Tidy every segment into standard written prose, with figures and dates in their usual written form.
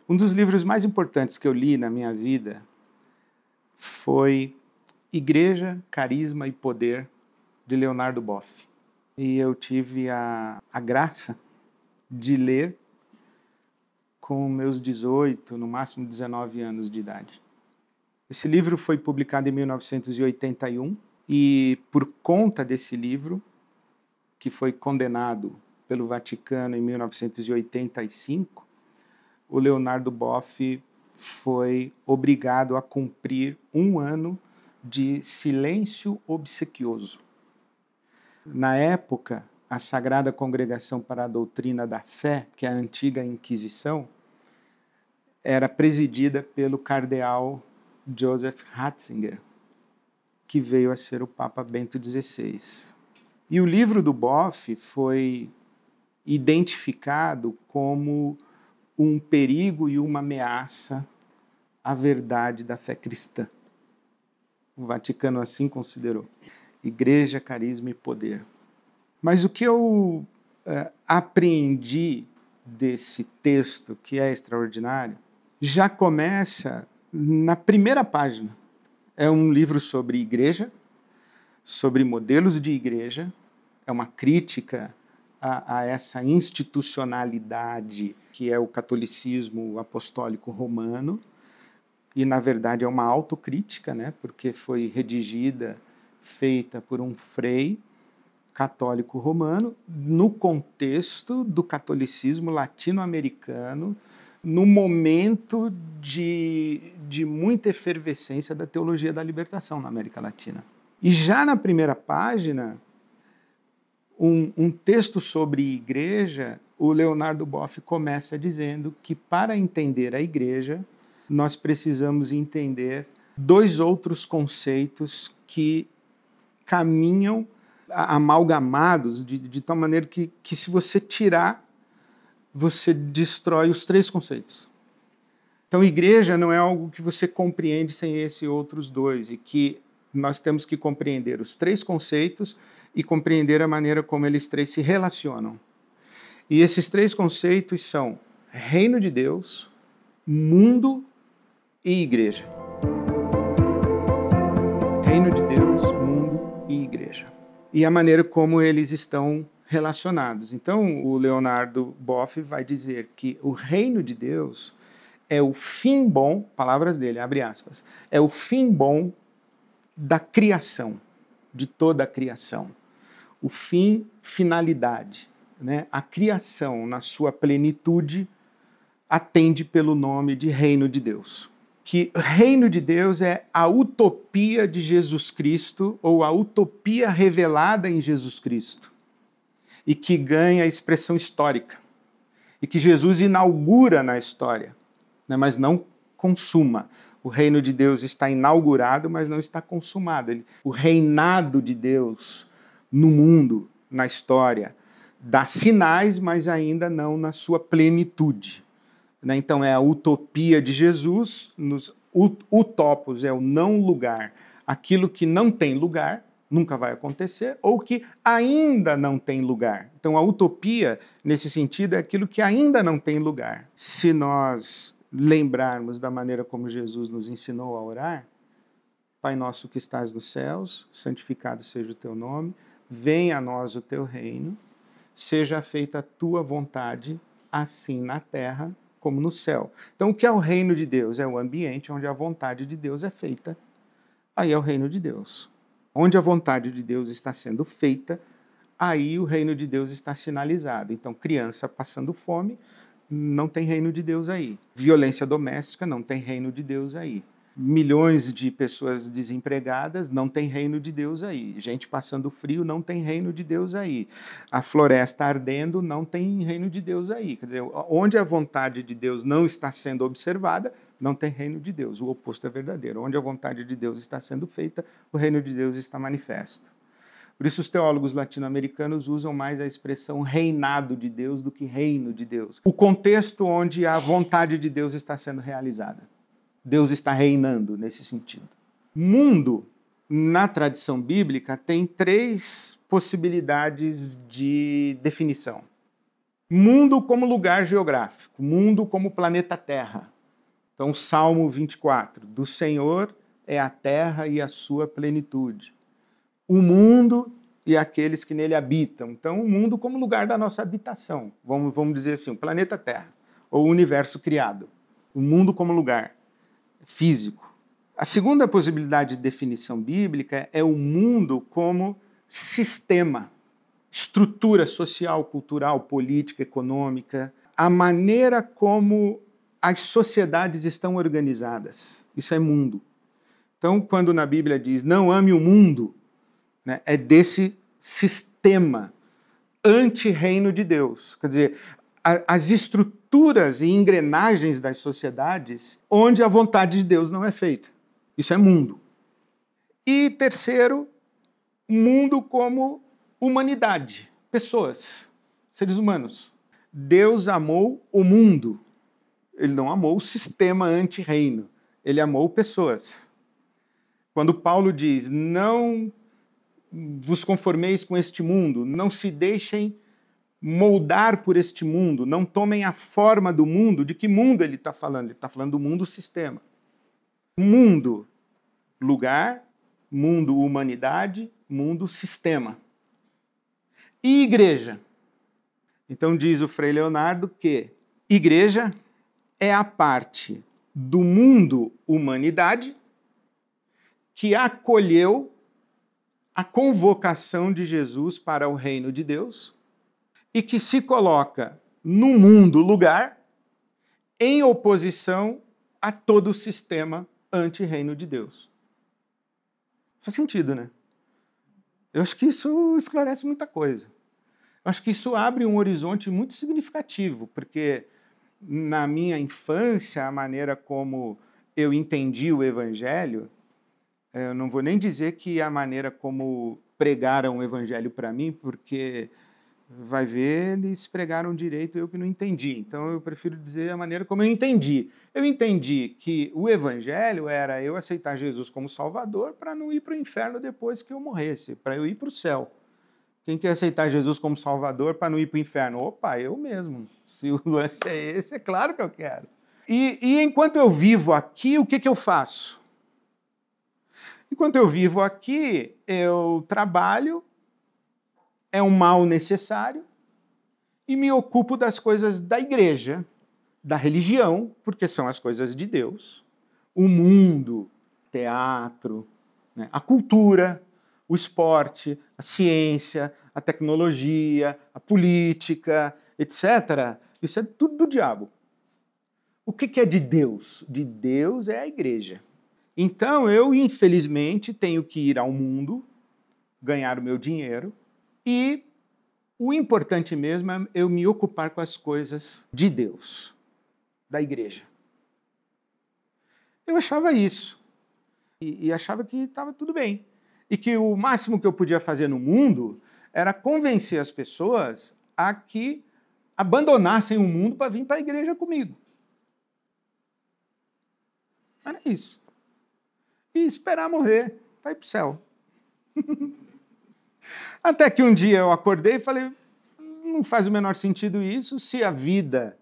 Um dos livros mais importantes que eu li na minha vida foi Igreja, Carisma e Poder, de Leonardo Boff. E eu tive a graça de ler com meus 18, no máximo 19 anos de idade. Esse livro foi publicado em 1981 e, por conta desse livro, que foi condenado pelo Vaticano em 1985, o Leonardo Boff foi obrigado a cumprir 1 ano de silêncio obsequioso. Na época, a Sagrada Congregação para a Doutrina da Fé, que é a antiga Inquisição, era presidida pelo cardeal Joseph Ratzinger, que veio a ser o Papa Bento XVI. E o livro do Boff foi identificado como um perigo e uma ameaça à verdade da fé cristã. O Vaticano assim considerou. Igreja, carisma e poder. Mas o que eu apreendi desse texto, que é extraordinário, já começa na primeira página. É um livro sobre igreja, sobre modelos de igreja, é uma crítica a essa institucionalidade que é o catolicismo apostólico romano, e na verdade é uma autocrítica, né, porque foi redigida, feita por um frei católico romano, no contexto do catolicismo latino-americano, no momento de muita efervescência da teologia da libertação na América Latina. E já na primeira página, um texto sobre igreja, o Leonardo Boff começa dizendo que para entender a igreja, nós precisamos entender 2 outros conceitos que caminham amalgamados de tal maneira que se você tirar, você destrói os 3 conceitos. Então, igreja não é algo que você compreende sem esses outros 2, e que nós temos que compreender os 3 conceitos e compreender a maneira como eles 3 se relacionam. E esses 3 conceitos são reino de Deus, mundo e igreja. Reino de Deus, mundo e igreja. E a maneira como eles estão relacionados. Então, o Leonardo Boff vai dizer que o reino de Deus é o fim bom, palavras dele, abre aspas, é o fim bom da criação, de toda a criação. O fim, finalidade, né? A criação, na sua plenitude, atende pelo nome de reino de Deus. Que reino de Deus é a utopia de Jesus Cristo, ou a utopia revelada em Jesus Cristo, e que ganha expressão histórica, e que Jesus inaugura na história, né, mas não consuma. O reino de Deus está inaugurado, mas não está consumado. O reinado de Deus no mundo, na história, dá sinais, mas ainda não na sua plenitude. Então é a utopia de Jesus, o topos é o não lugar, aquilo que não tem lugar, nunca vai acontecer, ou que ainda não tem lugar. Então a utopia, nesse sentido, é aquilo que ainda não tem lugar. Se nós lembrarmos da maneira como Jesus nos ensinou a orar, Pai nosso que estás nos céus, santificado seja o teu nome, venha a nós o teu reino, seja feita a tua vontade, assim na terra como no céu. Então, o que é o reino de Deus? É o ambiente onde a vontade de Deus é feita. Aí é o reino de Deus. Onde a vontade de Deus está sendo feita, aí o reino de Deus está sinalizado. Então, criança passando fome, não tem reino de Deus aí. Violência doméstica, não tem reino de Deus aí. Milhões de pessoas desempregadas, não tem reino de Deus aí. Gente passando frio, não tem reino de Deus aí. A floresta ardendo, não tem reino de Deus aí. Quer dizer, onde a vontade de Deus não está sendo observada, não tem reino de Deus. O oposto é verdadeiro. Onde a vontade de Deus está sendo feita, o reino de Deus está manifesto. Por isso os teólogos latino-americanos usam mais a expressão reinado de Deus do que reino de Deus. O contexto onde a vontade de Deus está sendo realizada. Deus está reinando nesse sentido. Mundo, na tradição bíblica, tem 3 possibilidades de definição. Mundo como lugar geográfico, mundo como planeta Terra. Então, Salmo 24, do Senhor é a terra e a sua plenitude. O mundo e aqueles que nele habitam. Então, o mundo como lugar da nossa habitação. Vamos dizer assim, o planeta Terra, ou o universo criado. O mundo como lugar físico. A segunda possibilidade de definição bíblica é o mundo como sistema, estrutura social, cultural, política, econômica, a maneira como as sociedades estão organizadas. Isso é mundo. Então, quando na Bíblia diz não ame o mundo, né, é desse sistema anti-reino de Deus. Quer dizer, as estruturas e engrenagens das sociedades onde a vontade de Deus não é feita. Isso é mundo. E terceiro, mundo como humanidade, pessoas, seres humanos. Deus amou o mundo. Ele não amou o sistema anti-reino. Ele amou pessoas. Quando Paulo diz, não vos conformeis com este mundo, não se deixem moldar por este mundo, não tomem a forma do mundo, de que mundo ele está falando? Ele está falando do mundo sistema. Mundo, lugar, mundo, humanidade, mundo, sistema. E igreja? Então diz o Frei Leonardo que igreja é a parte do mundo humanidade que acolheu a convocação de Jesus para o reino de Deus e que se coloca no mundo lugar em oposição a todo o sistema anti-reino de Deus. Faz sentido, né? Eu acho que isso esclarece muita coisa. Eu acho que isso abre um horizonte muito significativo, porque na minha infância, a maneira como eu entendi o Evangelho, eu não vou nem dizer que a maneira como pregaram o Evangelho para mim, porque vai ver, eles pregaram direito, eu que não entendi. Então eu prefiro dizer a maneira como eu entendi. Eu entendi que o Evangelho era eu aceitar Jesus como Salvador para não ir para o inferno depois que eu morresse, para eu ir para o céu. Quem quer aceitar Jesus como Salvador para não ir para o inferno? Opa, eu mesmo. Se o lance é esse, é claro que eu quero. E enquanto eu vivo aqui, o que eu faço? Enquanto eu vivo aqui, eu trabalho, é um mal necessário, e me ocupo das coisas da igreja, da religião, porque são as coisas de Deus, o mundo, teatro, né, a cultura, o esporte, a ciência, a tecnologia, a política, etc. Isso é tudo do diabo. O que é de Deus? De Deus é a igreja. Então eu, infelizmente, tenho que ir ao mundo, ganhar o meu dinheiro, e o importante mesmo é eu me ocupar com as coisas de Deus, da igreja. Eu achava isso. E achava que estava tudo bem. E que o máximo que eu podia fazer no mundo era convencer as pessoas a que abandonassem o mundo para vir para a igreja comigo. Era isso. E esperar morrer, para ir para o céu. Até que um dia eu acordei e falei, não faz o menor sentido isso, se a vida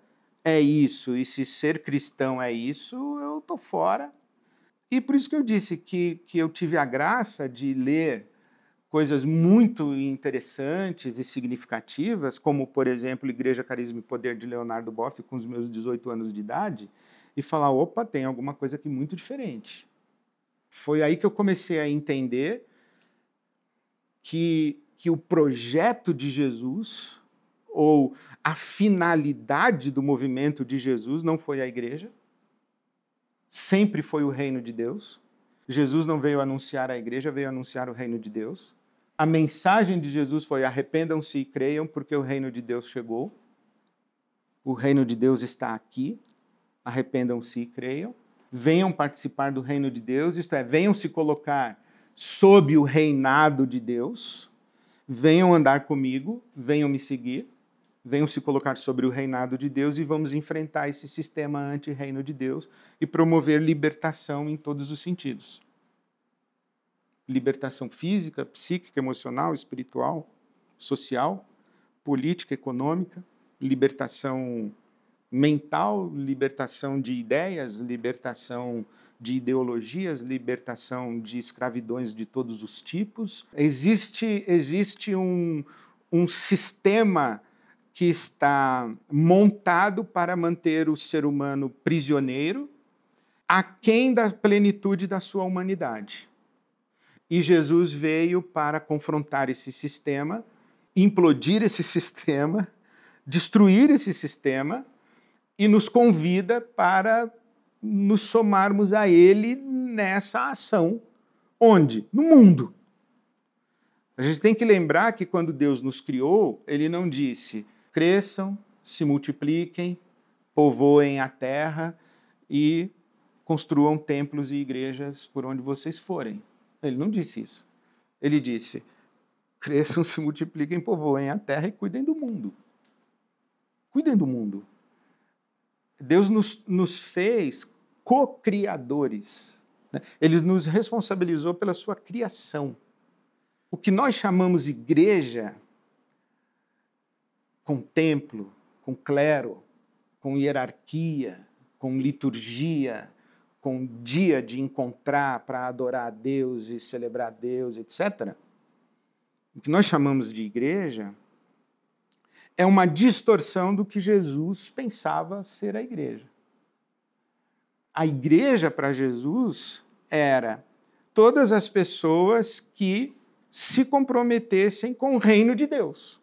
é isso e se ser cristão é isso, eu estou fora. E por isso que eu disse que eu tive a graça de ler coisas muito interessantes e significativas, como, por exemplo, Igreja, Carisma e Poder, de Leonardo Boff, com os meus 18 anos de idade, e falar, opa, tem alguma coisa aqui muito diferente. Foi aí que eu comecei a entender que o projeto de Jesus, ou a finalidade do movimento de Jesus, não foi a igreja, sempre foi o reino de Deus. Jesus não veio anunciar a igreja, veio anunciar o reino de Deus. A mensagem de Jesus foi: arrependam-se e creiam, porque o reino de Deus chegou. O reino de Deus está aqui. Arrependam-se e creiam. Venham participar do reino de Deus, isto é, venham se colocar sob o reinado de Deus. Venham andar comigo, venham me seguir. Venham se colocar sobre o reinado de Deus e vamos enfrentar esse sistema anti-reino de Deus e promover libertação em todos os sentidos. Libertação física, psíquica, emocional, espiritual, social, política, econômica, libertação mental, libertação de ideias, libertação de ideologias, libertação de escravidões de todos os tipos. Existe um sistema que está montado para manter o ser humano prisioneiro, aquém da plenitude da sua humanidade. E Jesus veio para confrontar esse sistema, implodir esse sistema, destruir esse sistema, e nos convida para nos somarmos a ele nessa ação. Onde? No mundo. A gente tem que lembrar que quando Deus nos criou, ele não disse: cresçam, se multipliquem, povoem a terra e construam templos e igrejas por onde vocês forem. Ele não disse isso. Ele disse: cresçam, se multipliquem, povoem a terra e cuidem do mundo. Cuidem do mundo. Deus nos fez co-criadores. Né? Ele nos responsabilizou pela sua criação. O que nós chamamos igreja, com templo, com clero, com hierarquia, com liturgia, com dia de encontrar para adorar a Deus e celebrar a Deus, etc. O que nós chamamos de igreja é uma distorção do que Jesus pensava ser a igreja. A igreja para Jesus era todas as pessoas que se comprometessem com o reino de Deus.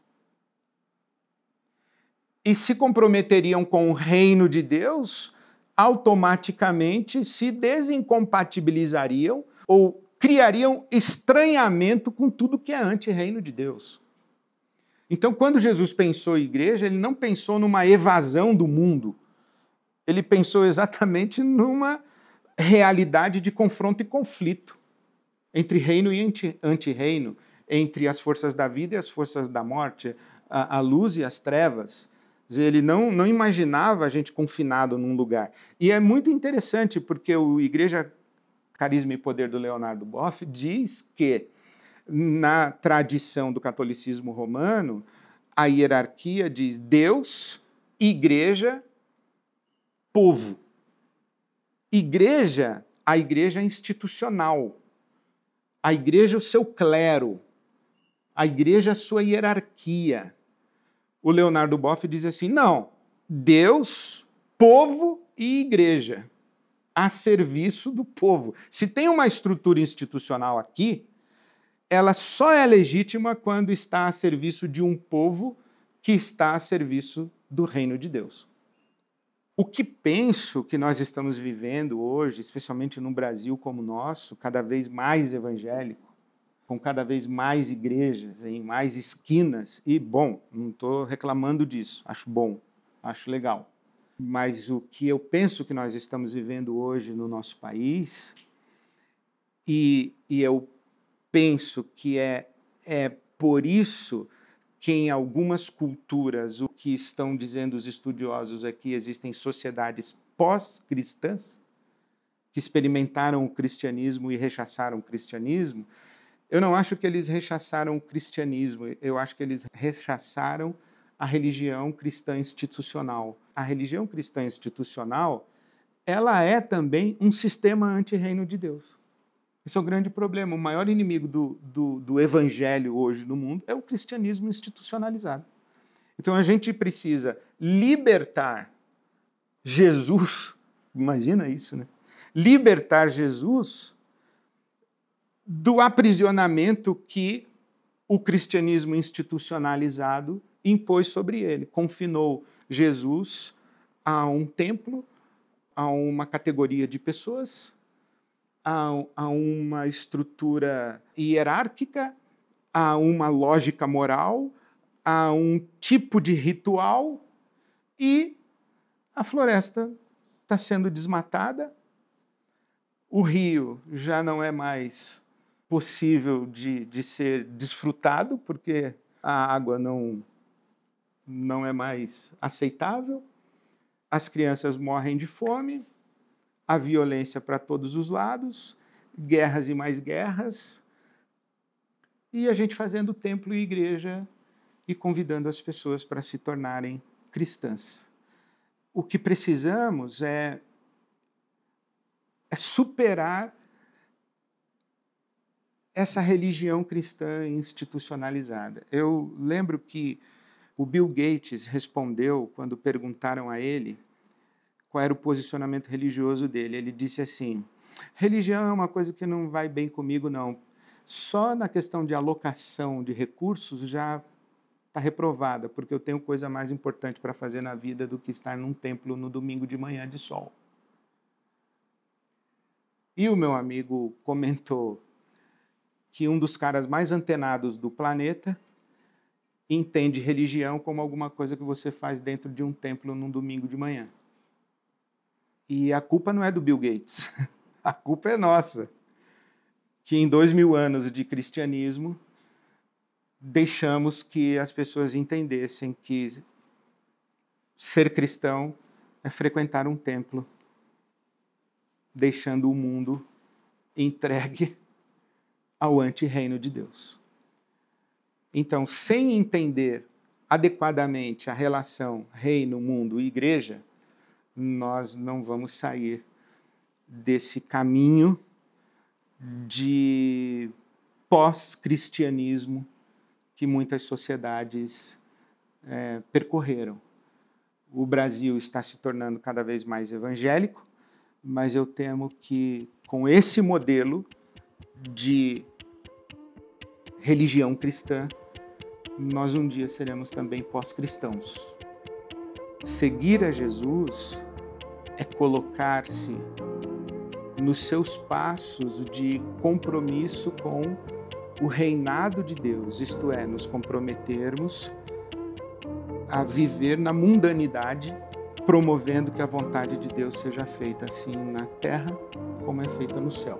E se comprometeriam com o reino de Deus, automaticamente se desincompatibilizariam ou criariam estranhamento com tudo que é anti-reino de Deus. Então, quando Jesus pensou em igreja, ele não pensou numa evasão do mundo. Ele pensou exatamente numa realidade de confronto e conflito entre reino e anti-reino, entre as forças da vida e as forças da morte, a luz e as trevas. Quer dizer, ele não imaginava a gente confinado num lugar. E é muito interessante, porque o Igreja, Carisma e Poder do Leonardo Boff diz que, na tradição do catolicismo romano, a hierarquia diz Deus, igreja, povo. Igreja, a igreja institucional. A igreja, o seu clero. A igreja, a sua hierarquia. O Leonardo Boff diz assim, não, Deus, povo e igreja, a serviço do povo. Se tem uma estrutura institucional aqui, ela só é legítima quando está a serviço de um povo que está a serviço do reino de Deus. O que penso que nós estamos vivendo hoje, especialmente num Brasil como o nosso, cada vez mais evangélico, com cada vez mais igrejas, em mais esquinas, e, bom, não estou reclamando disso, acho bom, acho legal. Mas o que eu penso que nós estamos vivendo hoje no nosso país, e eu penso que é por isso que em algumas culturas, o que estão dizendo os estudiosos é que existem sociedades pós-cristãs, que experimentaram o cristianismo e rechaçaram o cristianismo. Eu não acho que eles rechaçaram o cristianismo, eu acho que eles rechaçaram a religião cristã institucional. A religião cristã institucional, ela é também um sistema anti-reino de Deus. Esse é o grande problema. O maior inimigo do evangelho hoje no mundo é o cristianismo institucionalizado. Então a gente precisa libertar Jesus, imagina isso, né? Libertar Jesus do aprisionamento que o cristianismo institucionalizado impôs sobre ele. Confinou Jesus a um templo, a uma categoria de pessoas, a uma estrutura hierárquica, a uma lógica moral, a um tipo de ritual, e a floresta está sendo desmatada, o rio já não é mais possível de ser desfrutado, porque a água não é mais aceitável, as crianças morrem de fome, a violência para todos os lados, guerras e mais guerras, e a gente fazendo templo e igreja e convidando as pessoas para se tornarem cristãs. O que precisamos é superar essa religião cristã institucionalizada. Eu lembro que o Bill Gates respondeu quando perguntaram a ele qual era o posicionamento religioso dele. Ele disse assim: religião é uma coisa que não vai bem comigo, não. Só na questão de alocação de recursos já está reprovada, porque eu tenho coisa mais importante para fazer na vida do que estar num templo no domingo de manhã de sol. E o meu amigo comentou que um dos caras mais antenados do planeta entende religião como alguma coisa que você faz dentro de um templo num domingo de manhã. E a culpa não é do Bill Gates, a culpa é nossa, que em 2000 anos de cristianismo deixamos que as pessoas entendessem que ser cristão é frequentar um templo, deixando o mundo entregue ao anti-reino de Deus. Então, sem entender adequadamente a relação reino, mundo e igreja, nós não vamos sair desse caminho de pós-cristianismo que muitas sociedades percorreram. O Brasil está se tornando cada vez mais evangélico, mas eu temo que com esse modelo de religião cristã, nós um dia seremos também pós-cristãos. Seguir a Jesus é colocar-se nos seus passos de compromisso com o reinado de Deus, isto é, nos comprometermos a viver na mundanidade, promovendo que a vontade de Deus seja feita assim na terra como é feita no céu.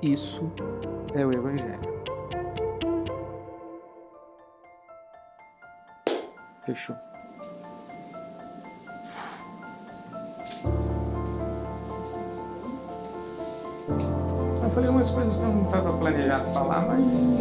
Isso é o Evangelho. Fechou. Eu falei umas coisas que eu não estava planejado falar, mas